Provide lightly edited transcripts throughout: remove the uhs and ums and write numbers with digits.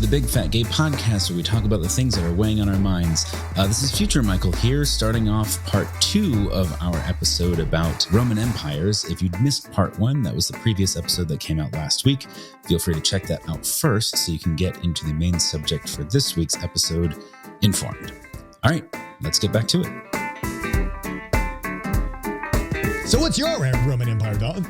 the Big Fat Gay Podcast, where we talk about the things that are weighing on our minds. This is Future Michael here, starting off part 2 of our episode about Roman empires. If you'd missed part 1, that was the previous episode that came out last week. Feel free to check that out first so you can get into the main subject for this week's episode informed. All right, let's get back to it. So what's your Roman Empire, Dalton?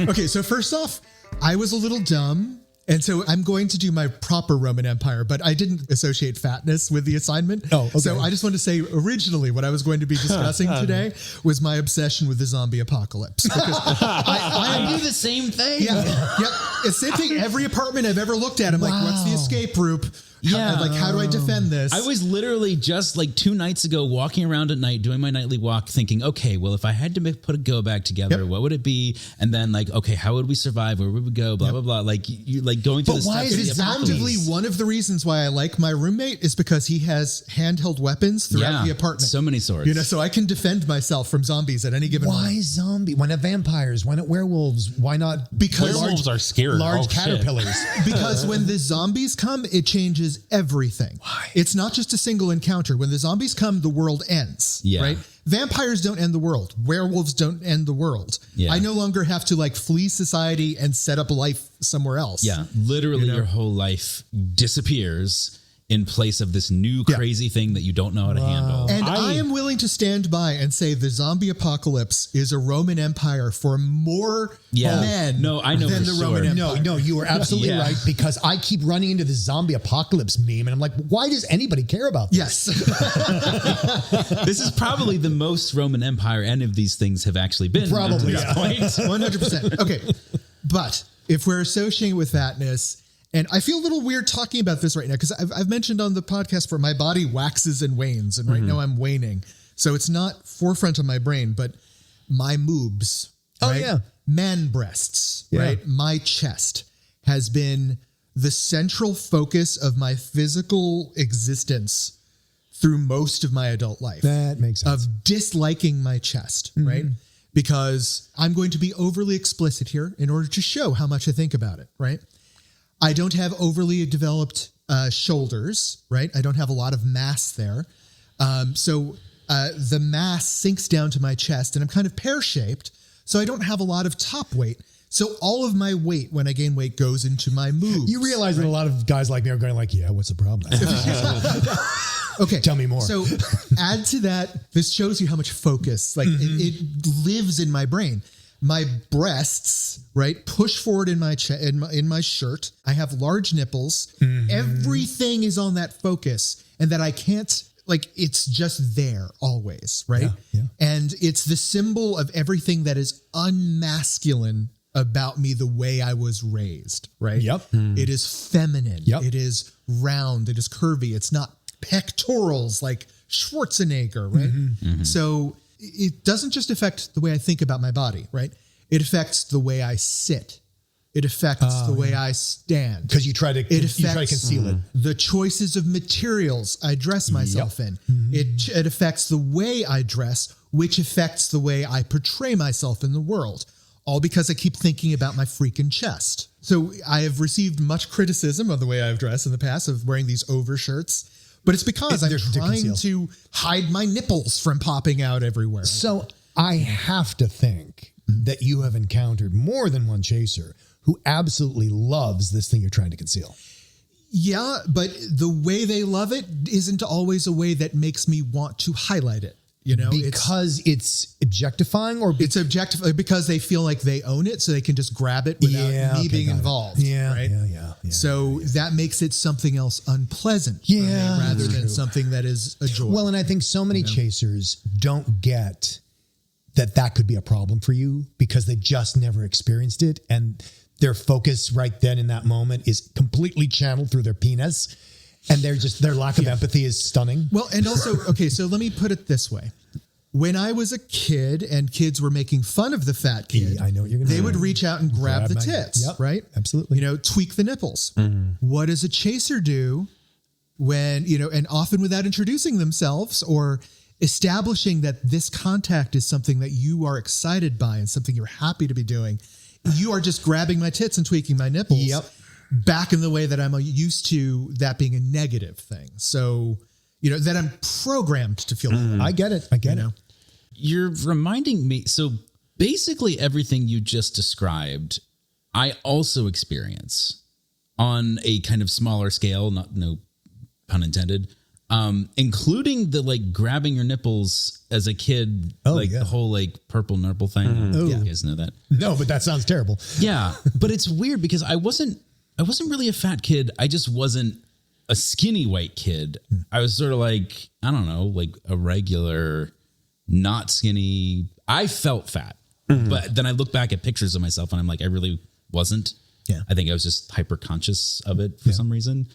Okay, so first off, I was a little dumb, and so I'm going to do my proper Roman Empire, but I didn't associate fatness with the assignment. Oh, okay. So I just want to say, originally, what I was going to be discussing today was my obsession with the zombie apocalypse. Because I do the same thing. Yeah, yep. It's the same thing. Every apartment I've ever looked at, I'm like, what's the escape route? How do I defend this? I was literally just like 2 nights ago walking around at night doing my nightly walk thinking, okay, well, if I had to put a go bag together, what would it be? And then like, okay, how would we survive? Where would we go? Blah, blah, blah. Like you like going through the steps. But why is actively one of the reasons why I like my roommate is because he has handheld weapons throughout the apartment. So many swords. You know, so I can defend myself from zombies at any given moment. Why zombie? Why not vampires? Why not werewolves? Why not? Because werewolves are scary. Large caterpillars. Because when the zombies come, it changes everything. Why? It's not just a single encounter. When the zombies come, the world ends. Yeah. Right? Vampires don't end the world. Werewolves don't end the world. Yeah. I no longer have to like flee society and set up a life somewhere else. Yeah. Literally your whole life disappears in place of this new crazy thing that you don't know how to handle. And I am willing to stand by and say the zombie apocalypse is a Roman Empire for more men I know than for the sure. Roman Empire. No, you are absolutely right, because I keep running into the zombie apocalypse meme and I'm like, why does anybody care about this? Yes. This is probably the most Roman Empire any of these things have actually been. Probably, to this point. 100%. Okay. But if we're associating with fatness, and I feel a little weird talking about this right now because I've mentioned on the podcast where my body waxes and wanes, and right now I'm waning. So it's not forefront of my brain, but my moobs, man breasts, right? My chest has been the central focus of my physical existence through most of my adult life. That makes sense. Of disliking my chest, right? Because I'm going to be overly explicit here in order to show how much I think about it, right? I don't have overly developed shoulders, right? I don't have a lot of mass there. So the mass sinks down to my chest and I'm kind of pear-shaped. So I don't have a lot of top weight. So all of my weight when I gain weight goes into my moves. You realize that a lot of guys like me are going like, yeah, what's the problem? Okay. Tell me more. So add to that, this shows you how much focus, like it lives in my brain. My breasts, right, push forward in my in my shirt. I have large nipples. Everything is on that focus, and that I can't, like, it's just there always, right? Yeah. And it's the symbol of everything that is unmasculine about me, the way I was raised, right? Yep. It is feminine. Yep. It is round. It is curvy. It's not pectorals like Schwarzenegger, right? So it doesn't just affect the way I think about my body, right? It affects the way I sit. It affects the way I stand. Because you try to conceal it. The choices of materials I dress myself in. It affects the way I dress, which affects the way I portray myself in the world. All because I keep thinking about my freaking chest. So I have received much criticism of the way I've dressed in the past of wearing these overshirts. But it's because I'm trying to hide my nipples from popping out everywhere. So I have to think that you have encountered more than one chaser who absolutely loves this thing you're trying to conceal. Yeah, but the way they love it isn't always a way that makes me want to highlight it. You know, because it's objectifying, or it's objective because they feel like they own it, so they can just grab it without me being involved. Yeah. So that makes it something else unpleasant, rather than something that is a joy. Well, and I think so many chasers don't get that could be a problem for you because they just never experienced it, and their focus right then in that moment is completely channeled through their penis. And their lack of empathy is stunning. Well, and also, okay, so let me put it this way. When I was a kid and kids were making fun of the fat kid, I know what you're gonna they say. would reach out and grab the tits, right? Absolutely. You know, tweak the nipples. What does a chaser do when, you know, and often without introducing themselves or establishing that this contact is something that you are excited by and something you're happy to be doing, you are just grabbing my tits and tweaking my nipples. Yep. back in the way that I'm used to that being a negative thing. So, that I'm programmed to feel that way. I get it. I get it. You're reminding me. So basically everything you just described, I also experience on a kind of smaller scale, no pun intended, including the like grabbing your nipples as a kid, the whole like purple nurple thing. You guys know that? No, but that sounds terrible. Yeah. But it's weird because I wasn't really a fat kid. I just wasn't a skinny white kid. I was sort of like, I don't know, like a regular, not skinny. I felt fat, but then I look back at pictures of myself and I'm like, I really wasn't. Yeah. I think I was just hyper conscious of it for some reason.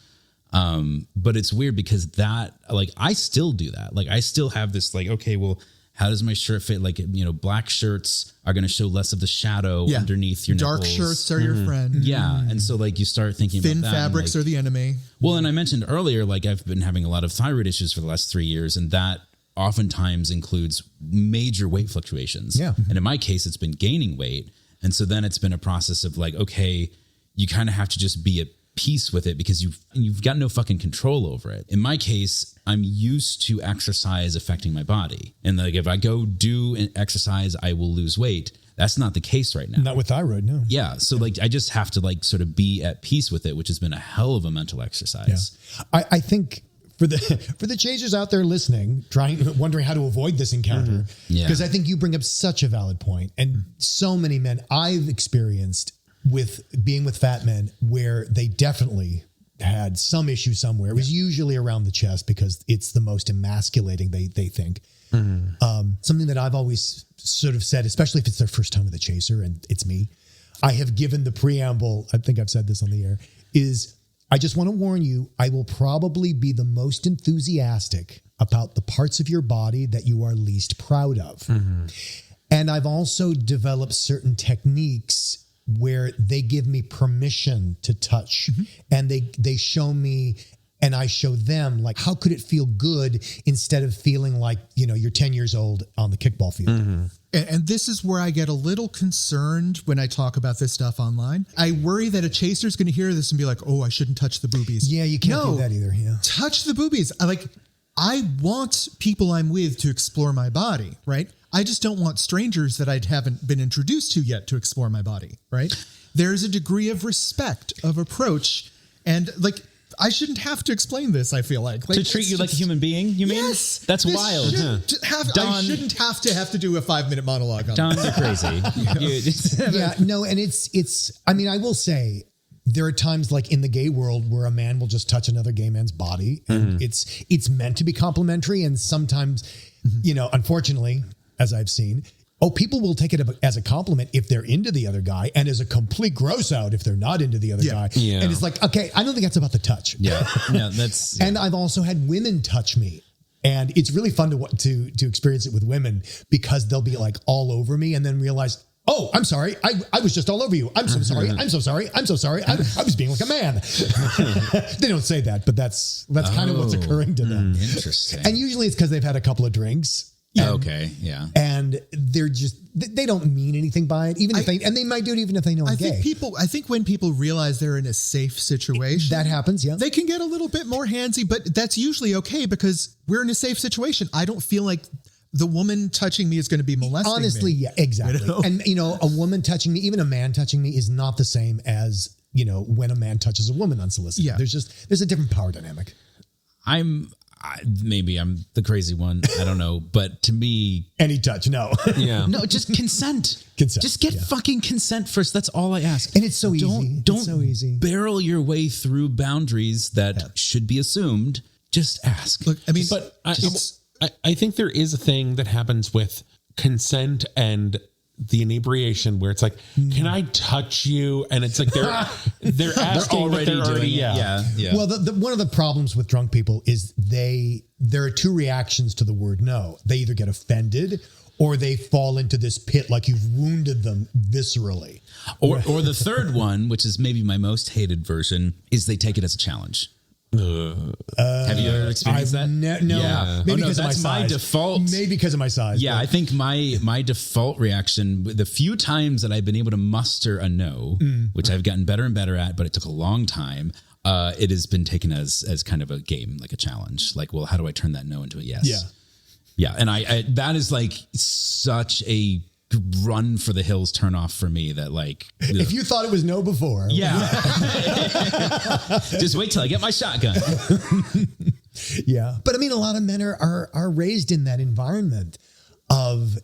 But it's weird because that, like, I still do that. Like, I still have this, like, okay, well, how does my shirt fit? Like, black shirts are going to show less of the shadow underneath your Dark nipples. shirts are your friend. Yeah. And so, like, you start thinking Thin about that. fabrics are the enemy. Well, and I mentioned earlier, like, I've been having a lot of thyroid issues for the last 3 years, and that oftentimes includes major weight fluctuations. Yeah. And in my case, it's been gaining weight. And so then it's been a process of like, okay, you kind of have to just be at peace with it because you've got no fucking control over it. In my case, I'm used to exercise affecting my body. And like, if I go do an exercise, I will lose weight. That's not the case right now. Not with thyroid, no. Yeah. So like, I just have to like sort of be at peace with it, which has been a hell of a mental exercise. Yeah. I think for the chasers out there listening, wondering how to avoid this encounter, because I think you bring up such a valid point. And so many men I've experienced with being with fat men where they definitely had some issue somewhere. It was usually around the chest because it's the most emasculating, they think. Something that I've always sort of said, especially if it's their first time with a chaser and it's me, I have given the preamble, I think I've said this on the air, is I just want to warn you, I will probably be the most enthusiastic about the parts of your body that you are least proud of. And I've also developed certain techniques where they give me permission to touch and they show me and I show them like, how could it feel good instead of feeling like, you're 10 years old on the kickball field. And this is where I get a little concerned when I talk about this stuff online. I worry that a chaser is going to hear this and be like, oh, I shouldn't touch the boobies. Yeah, you can't do that either. Yeah. Touch the boobies. I want people I'm with to explore my body, right? I just don't want strangers that I haven't been introduced to yet to explore my body, right? There's a degree of respect, of approach, and I shouldn't have to explain this, I feel like. To treat you like a human being, you mean? Yes. That's wild. I shouldn't have to do a 5-minute monologue on Don, that. you're crazy. Yeah, no, and it's, I mean, I will say, there are times like in the gay world where a man will just touch another gay man's body and it's meant to be complimentary. And sometimes, unfortunately, as I've seen, people will take it as a compliment if they're into the other guy and as a complete gross out if they're not into the other guy. Yeah. And it's like, okay, I don't think that's about the touch. Yeah. No, that's. And I've also had women touch me. And it's really fun to experience it with women because they'll be like all over me and then realize, oh, I'm sorry. I was just all over you. I'm so sorry. I'm so sorry. I'm so sorry. I was being like a man. They don't say that, but that's kind of what's occurring to them. Interesting. And usually it's because they've had a couple of drinks. Okay. Yeah. And they're just, they don't mean anything by it, and they might do it even if they know I'm gay. I think when people realize they're in a safe situation, that happens. Yeah. they can get a little bit more handsy, but that's usually okay because we're in a safe situation. I don't feel like the woman touching me is going to be molesting Honestly, me. yeah, exactly. And, a woman touching me, even a man touching me is not the same as, when a man touches a woman unsolicited. Yeah. There's a different power dynamic. Maybe I'm the crazy one. I don't know. But to me, Any touch, no. Yeah. no, just consent. Consent, Just get fucking consent first. That's all I ask. And it's so easy. Don't It's so easy. barrel your way through boundaries that should be assumed. Just ask. Look, I mean, But I think there is a thing that happens with consent and the inebriation where it's like, can I touch you? And it's like they're asking, but they're already Yeah. Well, one of the problems with drunk people is there are two reactions to the word no. They either get offended or they fall into this pit like you've wounded them viscerally. Or the third one, which is maybe my most hated version, is they take it as a challenge. Have you ever experienced that? No. Yeah. Maybe Oh, no, because of my that's my size. default. Maybe because of my size. Yeah, but- I think my default reaction, the few times that I've been able to muster a no, which I've gotten better and better at, but it took a long time, it has been taken as kind of a game, like a challenge. Like, well, how do I turn that no into a yes? Yeah. Yeah. And I that is like such a run for the hills turn off for me that like, If you thought it was no before. yeah, just wait till I get my shotgun. Yeah. But I mean, a lot of men are raised in that environment of,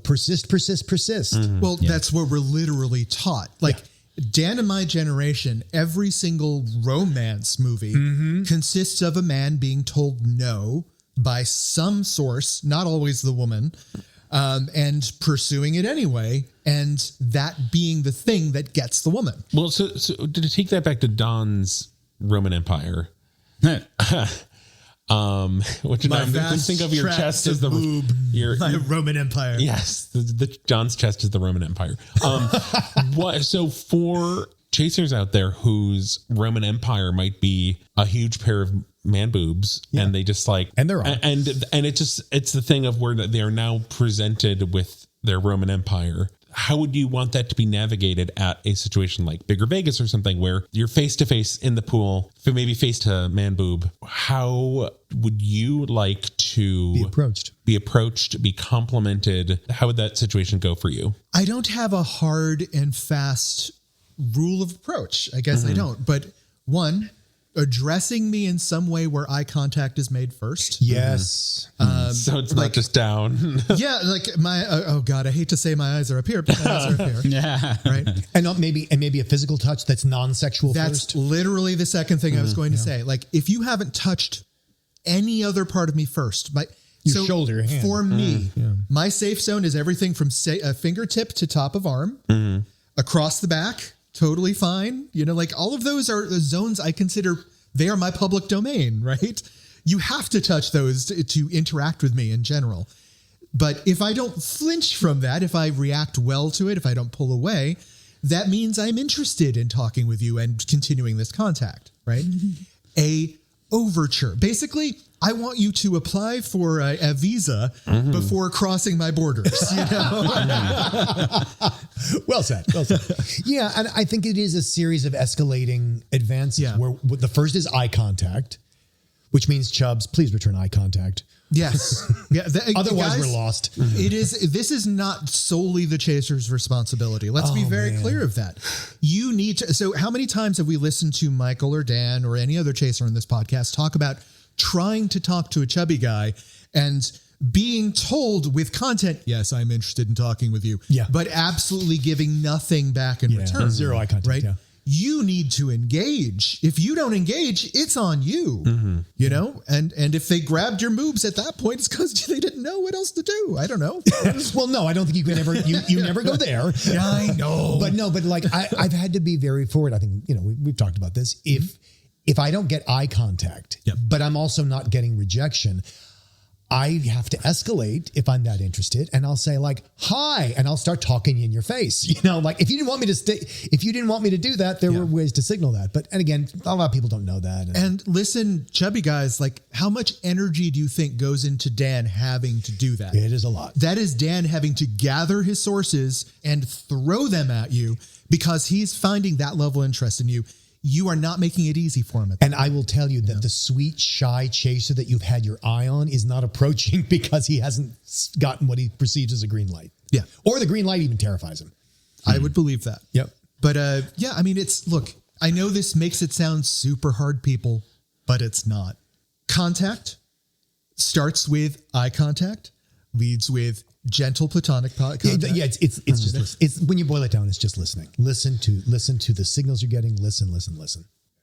persist. Well, that's what we're literally taught. Like Dan and my generation, every single romance movie consists of a man being told no by some source, not always the woman, and pursuing it anyway, and that being the thing that gets the woman. Well, so to take that back to Don's Roman Empire, which My I vast think of your tracts chest of as the boob, your My Roman Empire. yes, the John's chest is the Roman Empire. What? So for chasers out there whose Roman Empire might be a huge pair of man boobs, and they just like, And they're on. and it's the thing of where they are now presented with their Roman Empire. How would you want that to be navigated at a situation like Bigger Vegas or something where you're face to face in the pool, maybe face to man boob? How would you like to be approached, be complimented? How would that situation go for you? I don't have a hard and fast rule of approach. I guess I don't. But one, addressing me in some way where eye contact is made first. Yes. So it's not just down. Yeah, like my oh god, I hate to say my eyes are up here, but my eyes are up here. Yeah. Right. And maybe a physical touch that's non-sexual That's first. literally the second thing I was going to say. Like, if you haven't touched any other part of me first, Your shoulder, your hand. For me, my safe zone is everything from fingertip to top of arm, across the back. Totally fine. Like all of those are the zones I consider they are my public domain, right? You have to touch those to interact with me in general. But if I don't flinch from that, if I react well to it, if I don't pull away, that means I'm interested in talking with you and continuing this contact, right? A overture. Basically, I want you to apply for a visa before crossing my borders. Well said. Yeah, and I think it is a series of escalating advances. Yeah. Where the first is eye contact, which means Chubbs, please return eye contact. Yes. Yeah. Otherwise, guys, we're lost. This is not solely the chaser's responsibility. Let's be very clear of that. You need to. So how many times have we listened to Michael or Dan or any other chaser in this podcast talk about trying to talk to a chubby guy and being told with content, yes, I'm interested in talking with you, but absolutely giving nothing back in return. Zero eye contact, right? yeah. You need to engage. If you don't engage, it's on you, and if they grabbed your moves at that point, it's because they didn't know what else to do. I don't know. Well, no, I don't think you can ever, you never go there. Yeah, I know. But like I've had to be very forward. I think, we've talked about this. If I don't get eye contact, but I'm also not getting rejection, I have to escalate if I'm that interested, and I'll say like, hi, and I'll start talking in your face. Like if you didn't want me to do that, there were ways to signal that. And again, a lot of people don't know that. And listen, chubby guys, like how much energy do you think goes into Dan having to do that? It is a lot. That is Dan having to gather his sources and throw them at you because he's finding that level of interest in you. You are not making it easy for him. And I will tell you that the sweet, shy chaser that you've had your eye on is not approaching because he hasn't gotten what he perceives as a green light. Yeah. Or the green light even terrifies him. I would believe that. Yep. But I mean, look, I know this makes it sound super hard, people, but it's not. Contact starts with eye contact, leads with gentle platonic contact. Yeah, it's just it's when you boil it down, it's just listening. Listen to the signals you're getting. Listen.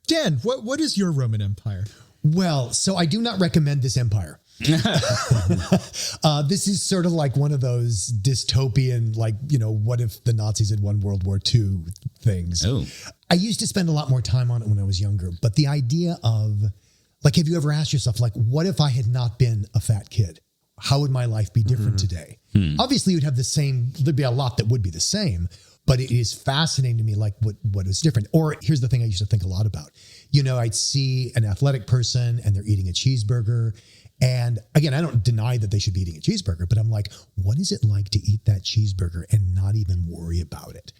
Dan, what is your Roman Empire? Well, so I do not recommend this empire. This is sort of like one of those dystopian, like, what if the Nazis had won World War II things. Oh. I used to spend a lot more time on it when I was younger, but the idea of, like, have you ever asked yourself, like, what if I had not been a fat kid? How would my life be different today? Obviously, you'd have there'd be a lot that would be the same, But it is fascinating to me, like what is different. Or here's the thing I used to think a lot about. I'd see an athletic person and they're eating a cheeseburger. And again, I don't deny that they should be eating a cheeseburger, but I'm like, what is it like to eat that cheeseburger and not even worry about it?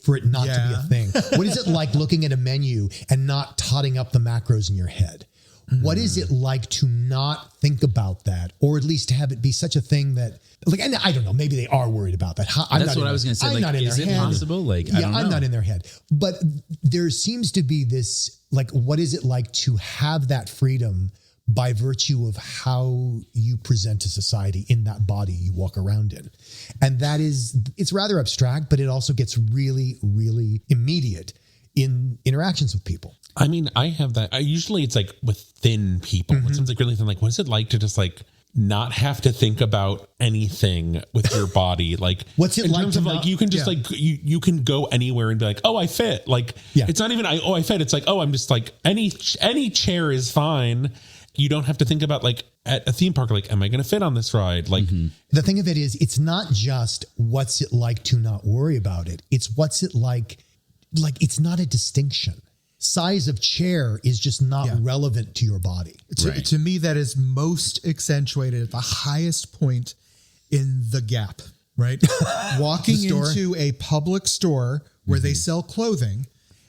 For it not to be a thing. What is it like looking at a menu and not totting up the macros in your head? What is it like to not think about that, or at least to have it be such a thing that, and I don't know, maybe they are worried about that. That's what I was going to say. I'm not in is their it head. possible? I don't know. I'm not in their head. But there seems to be this, what is it like to have that freedom by virtue of how you present to society in that body you walk around in? And it's rather abstract, but it also gets really, really immediate in interactions with people. I mean, I have that. Usually it's with thin people. It sounds really thin. What is it like to just not have to think about anything with your body? What's it in like terms to of not, you can just you can go anywhere and be like, oh, I fit. It's not even I fit. It's I'm just any chair is fine. You don't have to think about at a theme park, am I going to fit on this ride? The thing of it is, it's not just what's it like to not worry about it. It's what's it like it's not a distinction. Size of chair is just not relevant to your body. To me, that is most accentuated at the highest point in the Gap, right? Walking into a public store where they sell clothing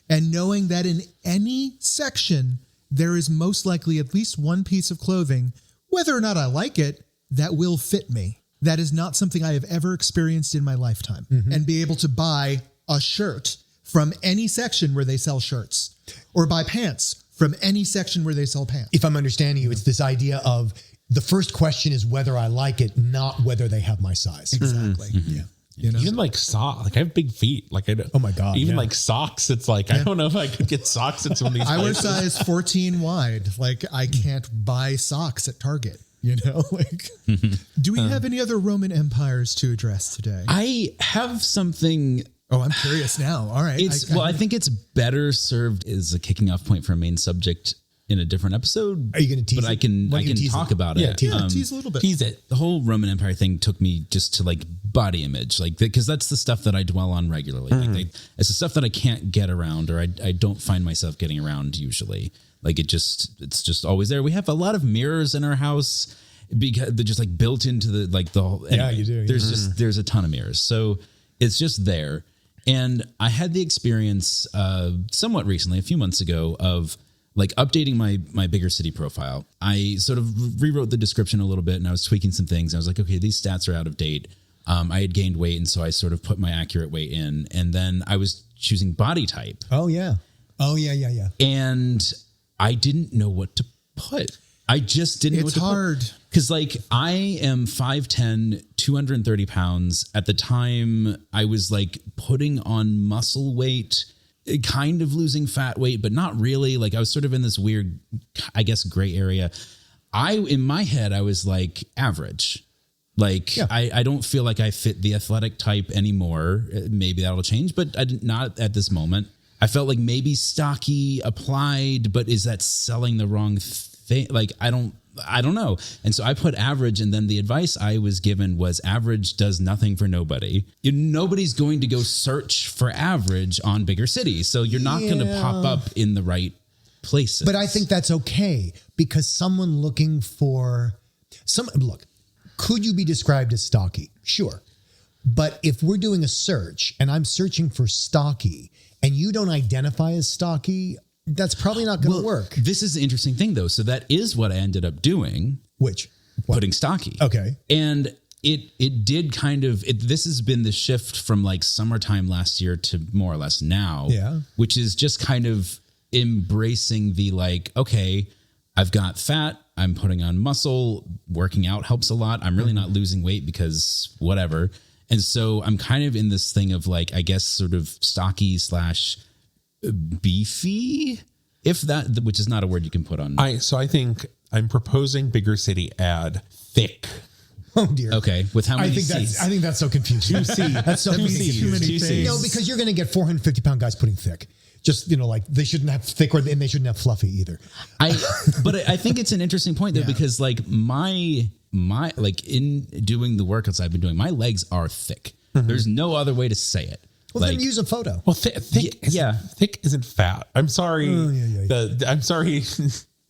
and knowing that in any section, there is most likely at least one piece of clothing, whether or not I like it, that will fit me. That is not something I have ever experienced in my lifetime. And be able to buy a shirt from any section where they sell shirts, or buy pants from any section where they sell pants. If I'm understanding you, it's this idea of the first question is whether I like it, not whether they have my size. Exactly. Yeah. Even socks. I have big feet. Oh my God. Even socks. It's I don't know if I could get socks at some of these I wear places. size 14 wide. I can't buy socks at Target. Do we have any other Roman empires to address today? I have something. Oh, I'm curious now. All right. I think it's better served as a kicking off point for a main subject in a different episode. Are you going to tease But it? I can talk about it. Yeah, tease a little bit. Tease it. The whole Roman Empire thing took me just to body image, because that's the stuff that I dwell on regularly. It's the stuff that I can't get around, or I don't find myself getting around usually. It's just always there. We have a lot of mirrors in our house because they're just built into the whole. Anyway, you do. There's a ton of mirrors, so it's just there. And I had the experience somewhat recently, a few months ago, of updating my bigger city profile. I sort of rewrote the description a little bit, and I was tweaking some things. I was like, okay, these stats are out of date. I had gained weight, and so I sort of put my accurate weight in, and then I was choosing body type. Oh yeah. And I didn't know what to put. I just didn't know what to put. It's hard. Because I am 5'10", 230 pounds. At the time, I was putting on muscle weight, kind of losing fat weight, but not really. I was sort of in this weird, I guess, gray area. In my head, I was average. I don't feel like I fit the athletic type anymore. Maybe that'll change, but not at this moment. I felt like maybe stocky applied, but is that selling the wrong thing? I don't know. And so I put average, and then the advice I was given was average does nothing for nobody. Nobody's going to go search for average on bigger cities. So you're not going to pop up in the right places. But I think that's okay, because someone looking for could you be described as stocky? Sure. But if we're doing a search and I'm searching for stocky and you don't identify as stocky, that's probably not going to work. This is the interesting thing, though. So that is what I ended up doing. Which? Putting stocky. Okay. And it did kind of, this has been the shift from summertime last year to more or less now. Yeah. Which is just kind of embracing the okay, I've got fat, I'm putting on muscle, working out helps a lot. I'm really not losing weight because whatever. And so I'm kind of in this thing of I guess sort of stocky / beefy, if that, which is not a word you can put on. So I think I'm proposing bigger city ad thick. Oh dear. Okay. With how many C's? I think that's so confusing. That's so confusing. Too many things. No, because you're going to get 450-pound guys putting thick. Just, they shouldn't have thick and they shouldn't have fluffy either. But I think it's an interesting point though, because my in doing the workouts I've been doing, my legs are thick. There's no other way to say it. Well, then use a photo. Well, thick isn't fat. I'm sorry. I'm sorry,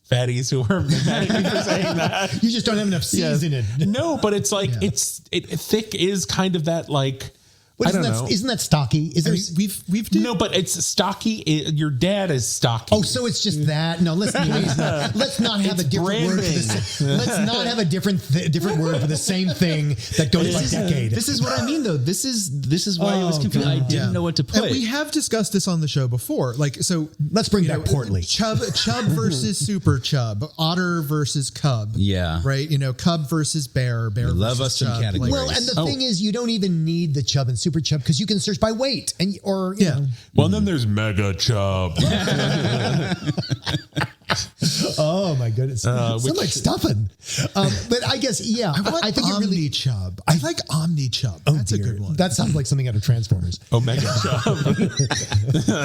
fatties who are mad at me for saying that. You just don't have enough C's in it. No, but it's like thick is kind of that like. I don't know. Isn't that stocky? We've no, but it's stocky. Your dad is stocky. Oh, so it's just that? No, let's not have a different word for this. Let's not have a different word for the same thing that goes by decade. This is what I mean, though. This is why I was confused. I didn't know what to put. And we have discussed this on the show before. Like, so let's bring back portly. Chub versus super chub. Otter versus cub. Yeah. Right. Cub versus bear. Bear. Love versus us some chub. categories. Well, and the thing is, you don't even need the chub and super chub because you can search by weight and you know. Well, then there's mega chub. Oh my goodness, so much stuffing. But I guess I think it really chub. I like Omni Chub. That's a good one. That sounds like something out of Transformers. Omega chub.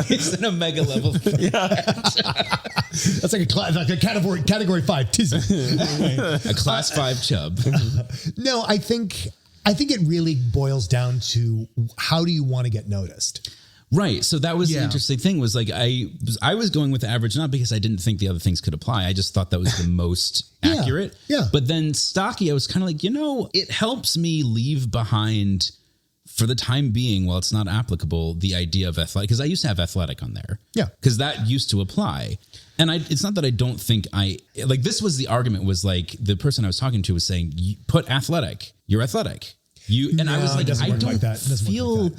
It's an omega level. That's like a category 5 tizzy. A class 5 chub. No, I think it really boils down to how do you want to get noticed? Right. So that was the interesting thing was like, I was going with average, not because I didn't think the other things could apply. I just thought that was the most accurate. Yeah. But then stocky, I was kind of like, it helps me leave behind for the time being, while it's not applicable, the idea of athletic, because I used to have athletic on there. Yeah. Because that used to apply. And it's not that I don't think this was the argument was like the person I was talking to was saying, put athletic, you're athletic. I was like, I don't feel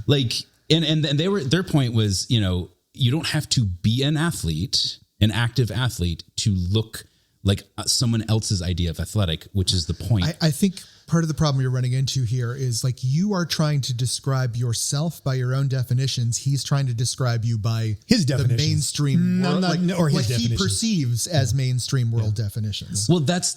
like, and their point was, you don't have to be an active athlete to look like someone else's idea of athletic, which is the point. I think part of the problem you're running into here is like you are trying to describe yourself by your own definitions. He's trying to describe you by his definitions. The mainstream world, or what he perceives as mainstream world definitions. Well, that's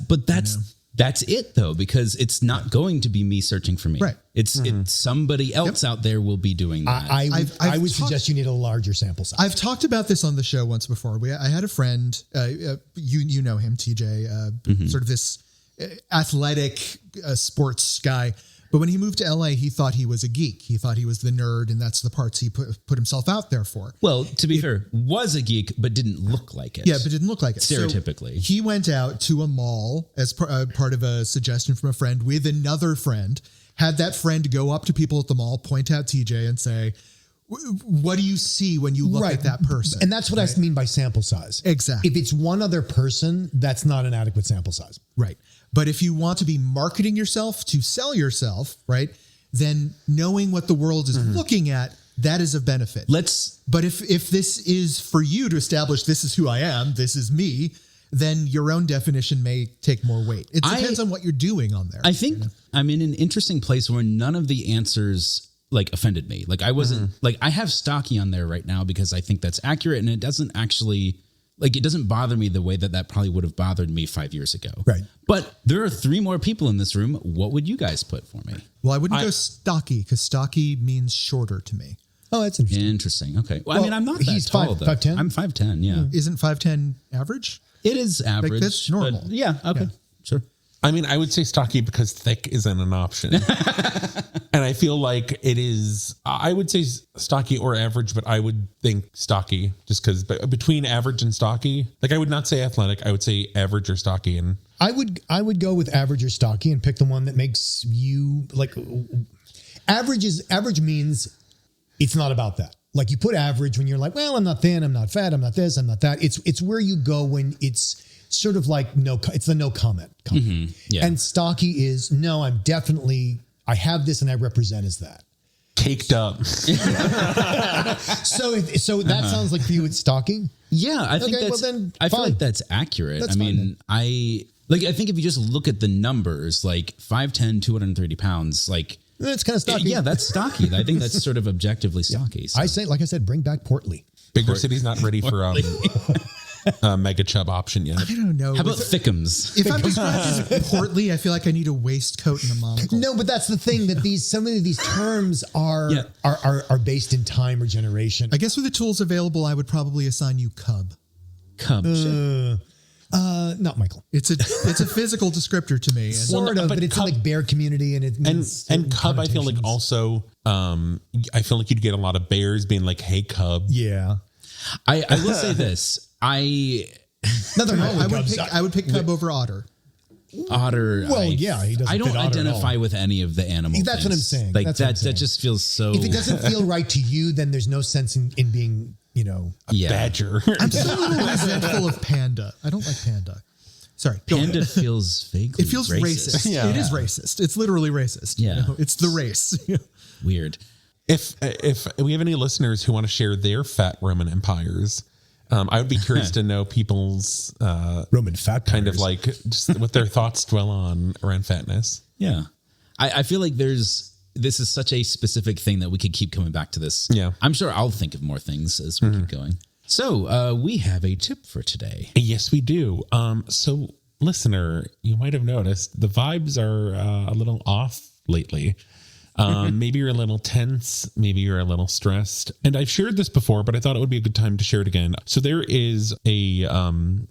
it though, because it's not going to be me searching for me. Right. It's somebody else out there will be doing that. I would suggest you need a larger sample size. I've talked about this on the show once before. I had a friend, you know him, TJ, sort of this athletic sports guy. But when he moved to LA, he thought he was a geek. He thought he was the nerd, and that's the parts he put himself out there for. Well, to be fair, was a geek, but didn't look like it. Yeah, but didn't look like it. Stereotypically. So he went out to a mall as part of a suggestion from a friend with another friend, had that friend go up to people at the mall, point out TJ and say, what do you see when you look at that person? And that's what I mean by sample size. Exactly. If it's one other person, that's not an adequate sample size. Right. But if you want to be marketing yourself to sell yourself, right, then knowing what the world is looking at, that is of benefit. But if this is for you to establish this is who I am, this is me, then your own definition may take more weight. It depends on what you're doing on there. I think I'm in an interesting place where none of the answers offended me. Like I wasn't I have stocky on there right now because I think that's accurate, and it doesn't actually it doesn't bother me the way that probably would have bothered me 5 years ago. Right. But there are 3 more people in this room. What would you guys put for me? Well, I wouldn't go stocky because stocky means shorter to me. Oh, that's interesting. Interesting. Okay. Well, I mean, I'm not that tall, though. 5'10"? I'm 5'10", yeah. Isn't 5'10" average? It is average. That's normal. Yeah. Okay. Yeah. Sure. I mean, I would say stocky because thick isn't an option. And I feel like it is, I would say stocky or average, but I would think stocky just because between average and stocky, I would not say athletic. I would say average or stocky. And I would go with average or stocky and pick the one that makes you average means it's not about that. Like you put average when you're like, well, I'm not thin, I'm not fat, I'm not this, I'm not that. It's where you go when it's sort of like it's the no comment. Yeah. And stocky is no, I have this and I represent as that. Caked up. So that sounds like for you it's stocky? Yeah, I think that's, I feel like that's accurate. I mean, I think if you just look at the numbers, 5'10", 230 pounds, it's kind of stocky. Yeah, that's stocky. I think that's sort of objectively stocky. So. I say, like I said, bring back portly. Bigger city's not ready for mega chub option yet. I don't know. How about thickums? If I'm described as portly, I feel like I need a waistcoat and a monocle. No, but that's the thing that so many of these terms are based in time or generation. I guess with the tools available, I would probably assign you cub. Cub. Not Michael. It's a physical descriptor to me. Sort of, but it's in bear community and it means and cub I feel like also I feel like you'd get a lot of bears being like, "Hey, cub." Yeah. I will say this. Nothing wrong with cubs. I would pick cub over otter. Otter. Well, yeah, he doesn't I don't fit otter at identify all. with any of the animals. That's what I'm saying. Like That's what I'm saying. that just feels so. If it doesn't feel right to you, then there's no sense in being, Badger. I'm still a little resentful of panda. I don't like panda. Sorry. go ahead. Panda feels vaguely. It feels racist. Yeah. It is racist. It's literally racist. Yeah. It's the race. Weird. If we have any listeners who want to share their fat Roman empires, I would be curious to know people's Roman fat kind of powers. like just what their thoughts dwell on around fatness. Yeah. I feel like this is such a specific thing that we could keep coming back to this. Yeah. I'm sure I'll think of more things as we keep going. So we have a tip for today. Yes, we do. So, listener, you might have noticed the vibes are a little off lately. Maybe you're a little tense. Maybe you're a little stressed. And I've shared this before, but I thought it would be a good time to share it again. So there is a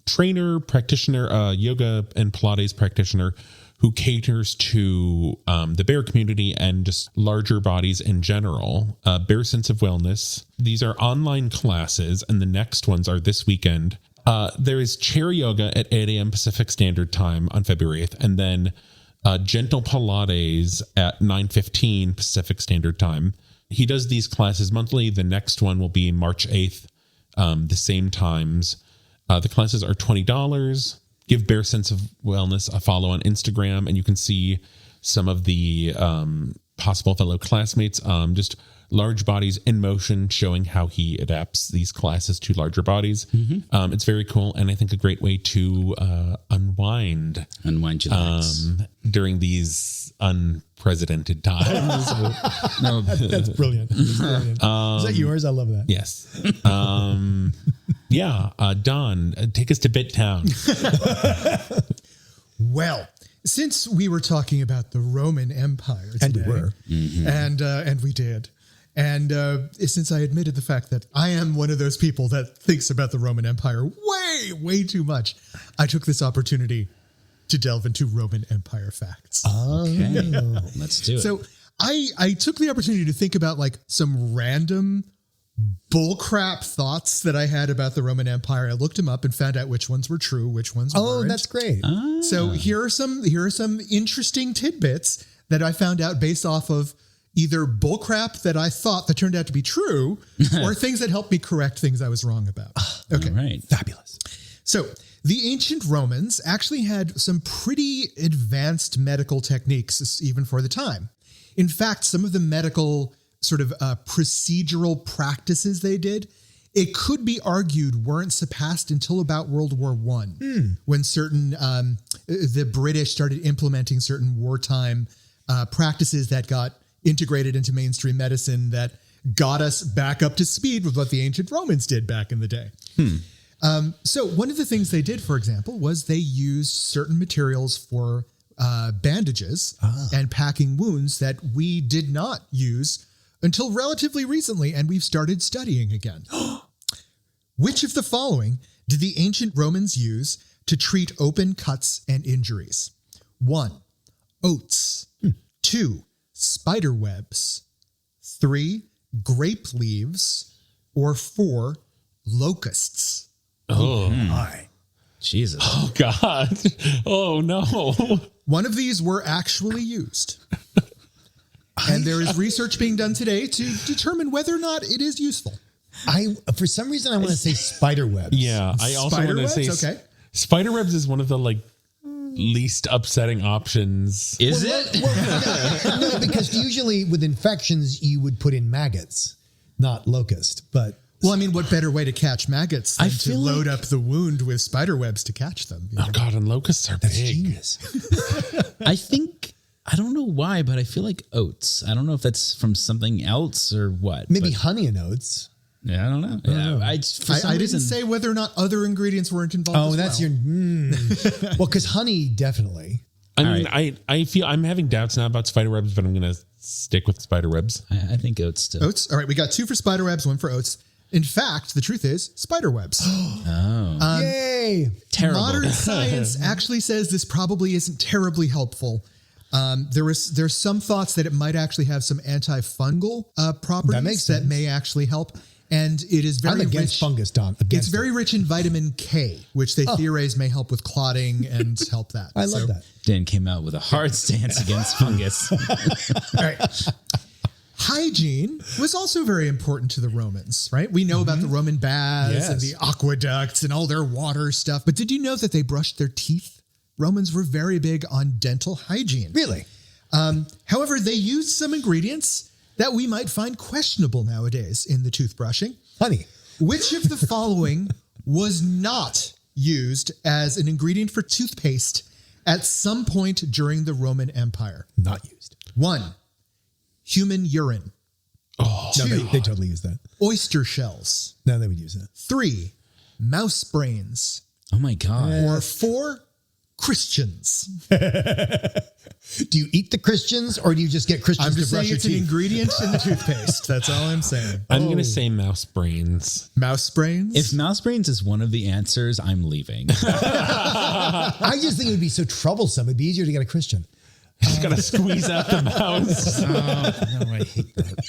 trainer, practitioner, yoga and Pilates practitioner who caters to the bear community and just larger bodies in general. Bear Sense of Wellness. These are online classes, and the next ones are this weekend. There is chair yoga at 8 a.m. Pacific Standard Time on February 8th, and then Gentle Pilates at 9:15 Pacific Standard Time. He does these classes monthly. The next one will be March 8th, the same times. The classes are $20. Give Bear Sense of Wellness a follow on Instagram, and you can see some of the possible fellow classmates, just large bodies in motion, showing how he adapts these classes to larger bodies. It's very cool, and I think a great way to unwind Unwind your legs. during these unprecedented times. No, That's brilliant. That's brilliant. Is that yours? I love that. Yes. Don, take us to BitTown. Well, since we were talking about the Roman Empire today, And we were. and we did, and since I admitted the fact that I am one of those people that thinks about the Roman Empire way too much, I took this opportunity to delve into Roman Empire facts. okay. Let's do it. So I took the opportunity to think about like some random bullcrap thoughts that I had about the Roman Empire. I looked them up and found out which ones were true, which ones weren't. That's great. So here are some interesting tidbits that I found out based off of either bullcrap that I thought that turned out to be true, or things that helped me correct things I was wrong about. Okay. All right. Fabulous. So the ancient Romans actually had some pretty advanced medical techniques, even for the time. In fact, some of the medical sort of procedural practices they did, it could be argued weren't surpassed until about World War I, when certain the British started implementing certain wartime practices that got integrated into mainstream medicine that got us back up to speed with what the ancient Romans did back in the day. So one of the things they did, for example, was they used certain materials for bandages and packing wounds that we did not use until relatively recently, and we've started studying again. Which of the following did the ancient Romans use to treat open cuts and injuries? 1, oats. 2, spider webs. 3, grape leaves. Or 4, locusts. Oh, My. Jesus. oh God. Oh, no. One of these were actually used. And there is research being done today to determine whether or not it is useful. For some reason, I want to say spider webs. Yeah. I also Spider want to webs? say Okay. spider webs is one of the like least upsetting options. Is it? No, because usually with infections, you would put in maggots, not locust. But Well, I mean, what better way to catch maggots than I to feel load like- up the wound with spider webs to catch them? You know? Oh God, and locusts are that's big. genius. I don't know why, but I feel like oats. I don't know if that's from something else or what. Maybe but- honey and oats. yeah, I don't know. Yeah, for some I reason, didn't say whether or not other ingredients weren't involved. Oh, as that's well. your. Well, because honey definitely. I mean, I feel I'm having doubts now about spider webs, but I'm going to stick with spider webs. I think oats still. Oats. All right, we got 2 for spider webs, 1 for oats. In fact, the truth is spider webs. Yay! Terrible. Modern science actually says this probably isn't terribly helpful. There's some thoughts that it might actually have some antifungal properties That makes sense. may actually help. And it is very I'm against rich. fungus, Don. It's very rich in vitamin K, which they theorize may help with clotting and help that. I love that. Dan came out with a hard stance against fungus. All right. Hygiene was also very important to the Romans, right? We know about the Roman baths and the aqueducts and all their water stuff. But did you know that they brushed their teeth? Romans were very big on dental hygiene. Really? However, they used some ingredients that we might find questionable nowadays in the toothbrushing. Honey. Which of the following was not used as an ingredient for toothpaste at some point during the Roman Empire? Not used. 1, human urine. No, 2, they totally use that. oyster shells. No, they would use that. 3, mouse brains. Oh my God. Or 4, Christians. Do you eat the Christians or do you just get Christians I'm just to brush saying your it's an teeth? ingredient in the toothpaste. That's all I'm saying. I'm going to say mouse brains. Mouse brains? If mouse brains is one of the answers, I'm leaving. I just think it would be so troublesome. It'd be easier to get a Christian. Just got to squeeze out the mouse. No, I hate that.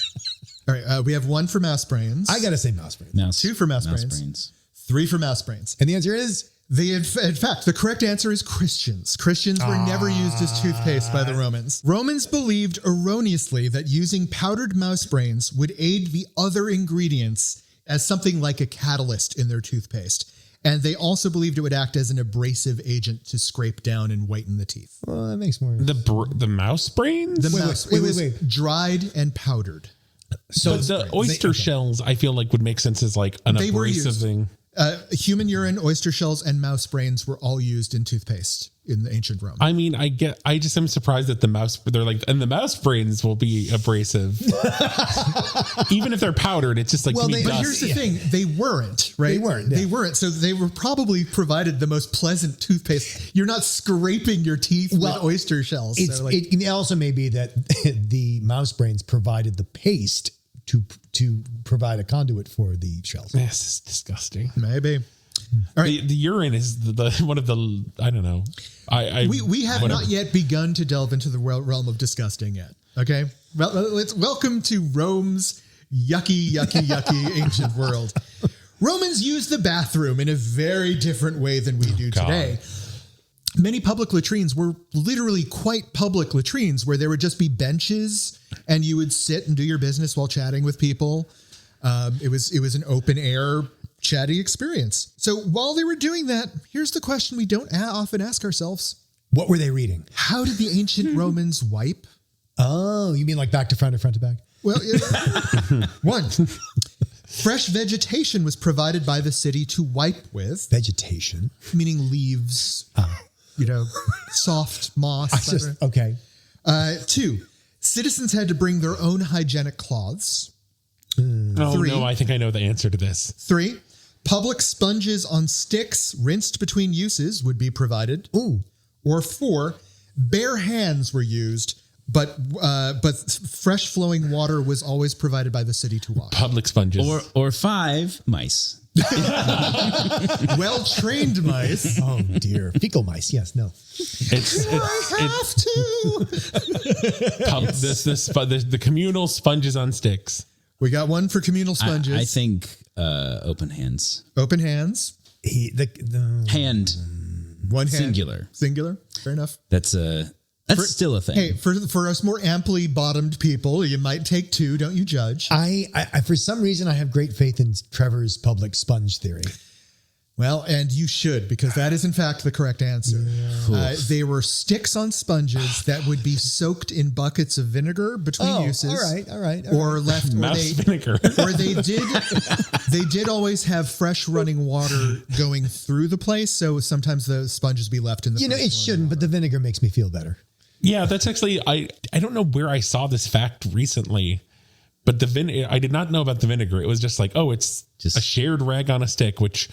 All right, we have 1 for mouse brains. I got to say mouse brains. Mouse, 2 for mouse brains. 3 for mouse brains. And the answer is In fact, the correct answer is Christians. Christians were never used as toothpaste by the Romans. Romans believed erroneously that using powdered mouse brains would aid the other ingredients as something like a catalyst in their toothpaste. And they also believed it would act as an abrasive agent to scrape down and whiten the teeth. well, that makes more. The mouse brains? It was dried and powdered. So But the oyster shells, I feel like would make sense as like an They were abrasive used. thing. Human urine, oyster shells, and mouse brains were all used in toothpaste in the ancient Rome. I mean, I just am surprised that they're like, and the mouse brains will be abrasive. Even if they're powdered, it's just like, Well, to me, But dust. here's the thing, they weren't, right? They weren't, yeah. They weren't. So they were probably provided the most pleasant toothpaste. You're not scraping your teeth with oyster shells. It's, So, like, it also may be that the mouse brains provided the paste to provide a conduit for the shells. This is disgusting. maybe. All right. The urine is the one of the, I don't know. We have whatever. not yet begun to delve into the realm of disgusting yet. Okay. Well, let's welcome to Rome's yucky ancient world. Romans used the bathroom in a very different way than we do God. today. Many public latrines were literally quite public latrines where there would just be benches and you would sit and do your business while chatting with people. It was an open air chatty experience. So while they were doing that, here's the question we don't often ask ourselves. What were they reading? How did the ancient Romans wipe? Oh, you mean like back to front or front to back? Well, 1, fresh vegetation was provided by the city to wipe with, Vegetation. meaning leaves, soft moss. Okay. 2, citizens had to bring their own hygienic cloths. Oh 3. no, I think I know the answer to this. 3, public sponges on sticks rinsed between uses would be provided. Ooh. Or 4, bare hands were used, but fresh flowing water was always provided by the city to wash. Public sponges. Or 5, mice. Well-trained mice. Oh dear. Fecal mice. Yes. No. it's to. the communal sponges on sticks. We got 1 for communal sponges. I think open hands. Open hands. Hand. 1 hand. Singular. Singular. Fair enough. That's still a thing. Hey, for us more amply bottomed people, you might take 2. Don't you judge? I for some reason I have great faith in Trevor's public sponge theory. Well, and you should, because that is in fact the correct answer. They were sticks on sponges that would be soaked in buckets of vinegar between uses. All right. Or left, Mouse vinegar. or they did always have fresh running water going through the place. So sometimes the sponges be left in the. It fresh shouldn't, but the vinegar makes me feel better. Yeah, that's actually, I don't know where I saw this fact recently, but I did not know about the vinegar. It was just like, oh, it's just a shared rag on a stick, which,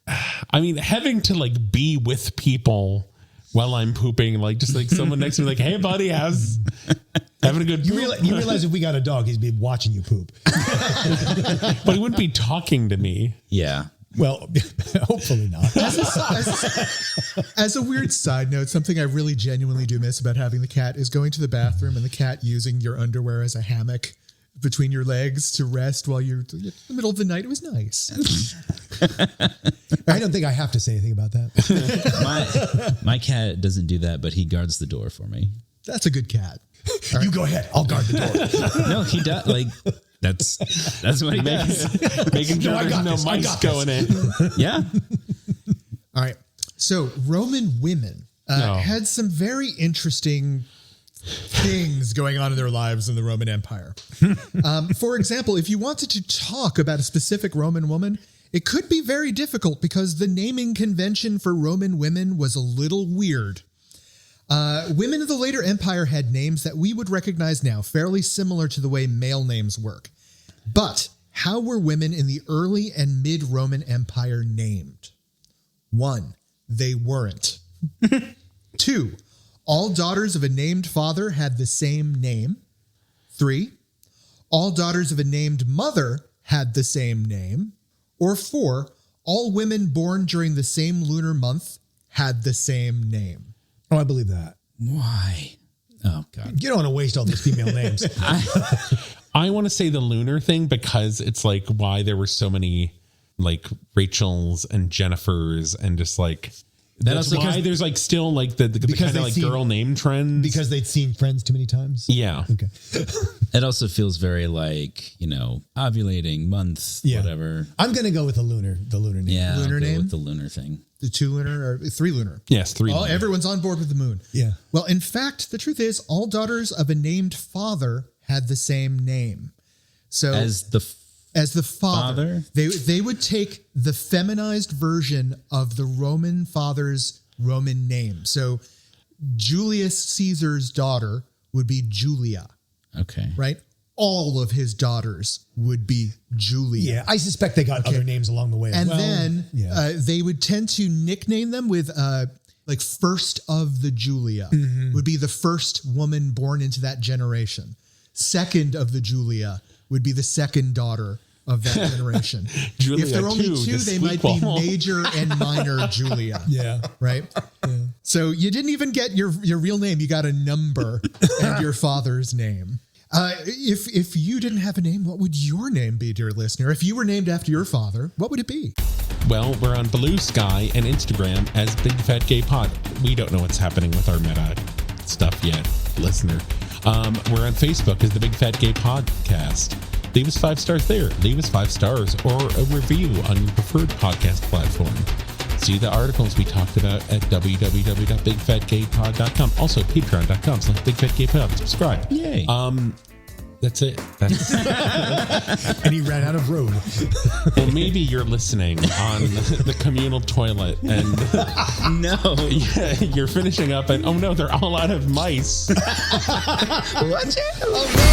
I mean, having to like be with people while I'm pooping, like just like someone next to me, like, hey buddy, having a good poop? You realize if we got a dog, he'd be watching you poop. But he wouldn't be talking to me. Yeah. Well, hopefully not. As a weird side note, something I really genuinely do miss about having the cat is going to the bathroom and the cat using your underwear as a hammock between your legs to rest while you're in the middle of the night. It was nice. I don't think I have to say anything about that. My cat doesn't do that, but he guards the door for me. That's a good cat. You go ahead. I'll guard the door. No, he does. Like that's what he does. Making sure there's no mice going in. Yeah. All right. So Roman women had some very interesting things going on in their lives in the Roman Empire. For example, if you wanted to talk about a specific Roman woman, it could be very difficult because the naming convention for Roman women was a little weird. Women of the later empire had names that we would recognize now, fairly similar to the way male names work. But how were women in the early and mid-Roman Empire named? 1, they weren't. 2, all daughters of a named father had the same name. 3, all daughters of a named mother had the same name. Or 4, all women born during the same lunar month had the same name. Oh, I believe that. Why? Oh God. You don't want to waste all those female names. I want to say the lunar thing because it's like why there were so many like Rachels and Jennifers and just like that's why there's like still like the kind of like girl name trends because they'd seen Friends too many times. Yeah. Okay. It also feels very like, ovulating month, whatever. I'm going to go with the lunar name. Yeah. Lunar name? With the lunar thing. The 2 lunar or 3 lunar? Yes, 3 Oh, lunar. everyone's on board with the moon. Yeah. Well, in fact, the truth is all daughters of a named father had the same name. So as the father? They would take the feminized version of the Roman father's Roman name. So Julius Caesar's daughter would be Julia. Okay. Right? All of his daughters would be Julia. Yeah, I suspect they got other names along the way. And then they would tend to nickname them with like first of the Julia would be the first woman born into that generation. Second of the Julia would be the second daughter of that generation. Julia if there are only 2, they might be major and minor Julia. Yeah. Right? Yeah. So you didn't even get your real name. You got a number and your father's name. If you didn't have a name, what would your name be, dear listener? If you were named after your father, what would it be? Well, we're on Blue Sky and Instagram as Big Fat Gay Pod. We don't know what's happening with our meta stuff yet, listener. We're on Facebook as the Big Fat Gay Podcast. Leave us 5 stars there. Leave us 5 stars or a review on your preferred podcast platform. See the articles we talked about at www.bigfatgaypod.com. Also, patreon.com/bigfatgaypod. Subscribe. Yay. That's it. And he ran out of road. Well, maybe you're listening on the communal toilet and No. you're finishing up and oh no, they're all out of mice. Watch out. Oh no!